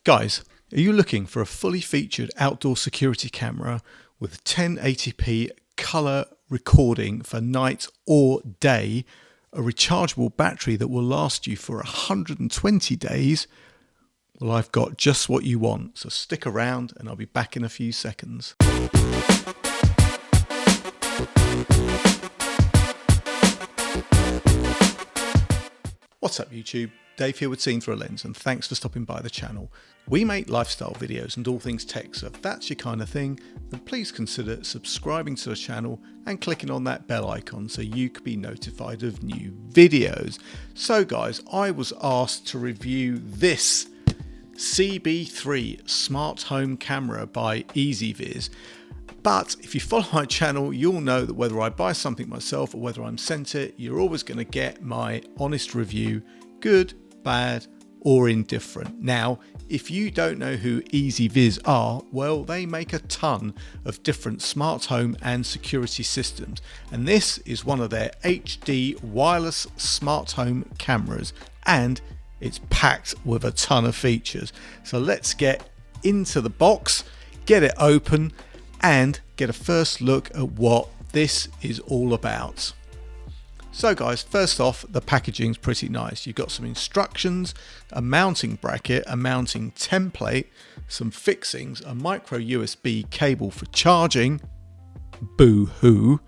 Guys, are you looking for a fully featured outdoor security camera with 1080p color recording for night or day, a rechargeable battery that will last you for 120 days? Well, I've got just what you want, so stick around and I'll be back in a few seconds. What's up YouTube? Dave here with Seen Through a Lens, and thanks for stopping by the channel. We make lifestyle videos and all things tech, so if that's your kind of thing, then please consider subscribing to the channel and clicking on that bell icon so you can be notified of new videos. So guys, I was asked to review this CB3 smart home camera by EZVIZ. But if you follow my channel, you'll know that whether I buy something myself or whether I'm sent it, you're always going to get my honest review, good, bad, or indifferent. Now, if you don't know who EZVIZ are, well, they make a ton of different smart home and security systems. And this is one of their HD wireless smart home cameras, and it's packed with a ton of features. So let's get into the box, get it open, and get a first look at what this is all about. So guys, first off, the packaging's pretty nice. You've got some instructions, a mounting bracket, a mounting template, some fixings, a micro USB cable for charging, boo-hoo,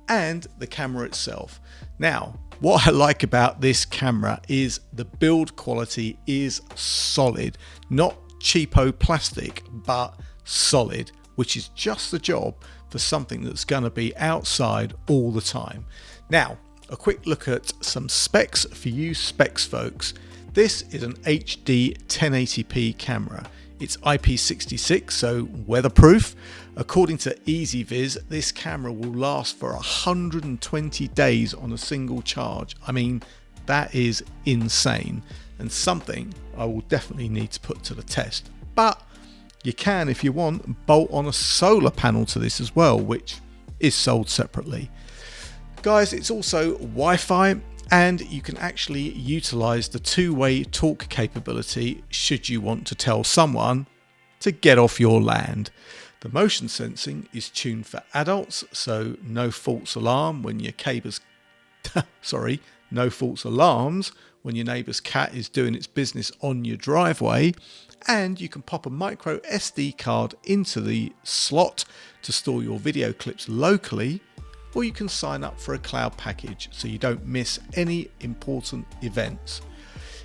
and the camera itself. Now, what I like about this camera is the build quality is solid, not cheapo plastic, but solid, which is just the job for something that's going to be outside all the time. Now, a quick look at some specs for you specs folks. This is an HD 1080p camera. It's IP66, so weatherproof. According to EZVIZ, this camera will last for 120 days on a single charge. I mean, that is insane, and something I will definitely need to put to the test. But you can, if you want, bolt on a solar panel to this as well, which is sold separately. Guys, it's also Wi-Fi, and you can actually utilize the two-way talk capability should you want to tell someone to get off your land. The motion sensing is tuned for adults, so no false alarm when your no false alarms when your neighbour's cat is doing its business on your driveway. And you can pop a micro SD card into the slot to store your video clips locally, or you can sign up for a cloud package so you don't miss any important events.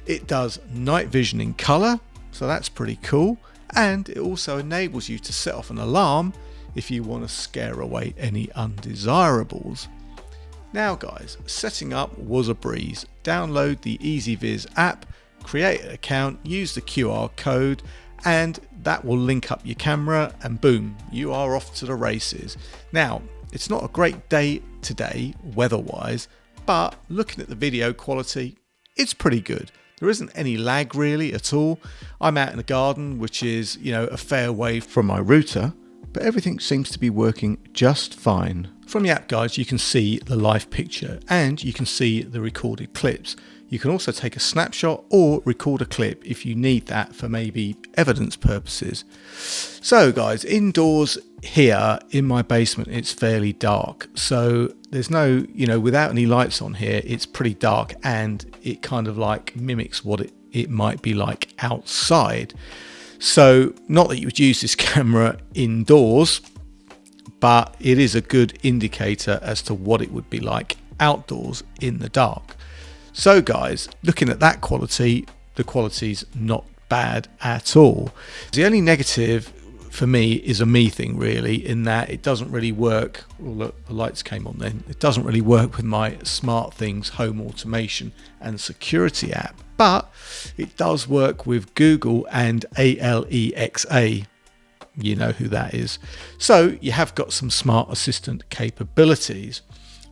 It does night vision in color, so that's pretty cool, and it also enables you to set off an alarm if you want to scare away any undesirables. Now guys, setting up was a breeze. Download the EZVIZ app, create an account, use the QR code, and that will link up your camera, and boom, you are off to the races. Now, it's not a great day today weather-wise, but looking at the video quality, it's pretty good. There isn't any lag really at all. I'm out in the garden, which is, a fair way from my router, but everything seems to be working just fine. From the app guys, you can see the live picture and you can see the recorded clips. You can also take a snapshot or record a clip if you need that for maybe evidence purposes. So guys, indoors here in my basement, it's fairly dark. So there's no, without any lights on here, it's pretty dark, and it kind of like mimics what it might be like outside. So not that you would use this camera indoors, but it is a good indicator as to what it would be like outdoors in the dark. So guys, looking at that quality, the quality's not bad at all. The only negative for me is a me thing really, in that it doesn't really work. Oh look, the lights came on then. It doesn't really work with my SmartThings home automation and security app, but it does work with Google and Alexa. You know who that is. So you have got some smart assistant capabilities.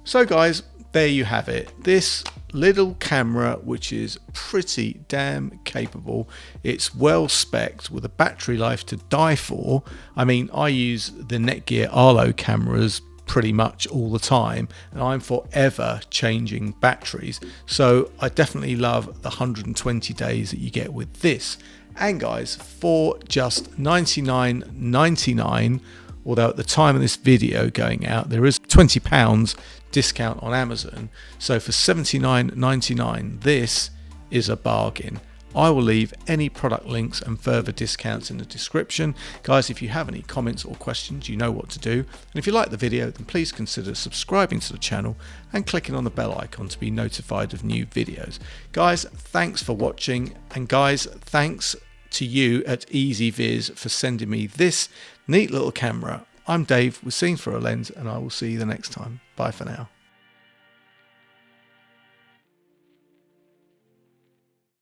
So guys, there you have it. This little camera, which is pretty damn capable. It's well spec'd with a battery life to die for. I mean, I use the Netgear Arlo cameras pretty much all the time, and I'm forever changing batteries. So I definitely love the 120 days that you get with this. And guys, for just $99.99, although at the time of this video going out, there is £20 discount on Amazon. So for $79.99, this is a bargain. I will leave any product links and further discounts in the description. Guys, if you have any comments or questions, you know what to do. And if you like the video, then please consider subscribing to the channel and clicking on the bell icon to be notified of new videos. Guys, thanks for watching. And guys, thanks to you at EZVIZ for sending me this neat little camera. I'm Dave with Seen Through a Lens, and I will see you the next time. Bye for now.